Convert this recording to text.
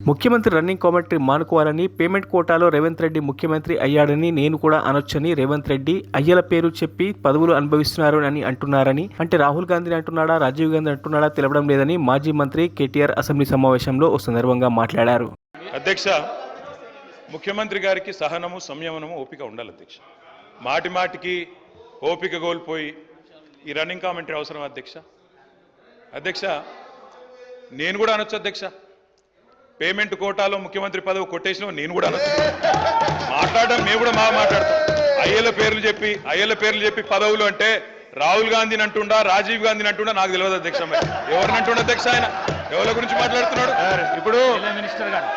ముఖ్యమంత్రి running commentary మానుకోవాలని, payment కోటాలో రేవంత్ రెడ్డి ముఖ్యమంత్రి అయ్యాడని నేను కూడా అనొచ్చని రేవంత్ రెడ్డి అయ్యల పేరు చెప్పి పదవులు అనుభవిస్తున్నారు అని అంటున్నారని, అంటే రాహుల్ గాంధీని అంటున్నాడా, రాజీవ్ గాంధీ అంటున్నాడా తెలవడం లేదని మాజీ మంత్రి కేటీఆర్ అసెంబ్లీ సమావేశంలో ఓ సందర్భంగా మాట్లాడారు. అధ్యక్ష, ముఖ్యమంత్రి గారికి సహనము, సంయమనము, ఓపిక ఉండాలి అధ్యక్ష. మాటి మాటికి ఓపిక కోల్పోయి ఈ రన్నింగ్ కామెంటరీ అవసరం అధ్యక్ష. అధ్యక్ష, నేను కూడా అనొచ్చు అధ్యక్ష, పేమెంట్ కోటాలో ముఖ్యమంత్రి పదవి కొట్టేసిన నేను కూడా అనొచ్చు. మాట్లాడడం మేము కూడా మాట్లాడతాం. అయ్యల పేర్లు చెప్పి పదవులు అంటే రాహుల్ గాంధీని అంటుండా, రాజీవ్ గాంధీని అంటుండా నాకు తెలియదు అధ్యక్ష. ఎవరిని అంటుండ అధ్యక్ష? ఆయన ఎవరి గురించి మాట్లాడుతున్నాడు ఇప్పుడు? మినిస్టర్ గారు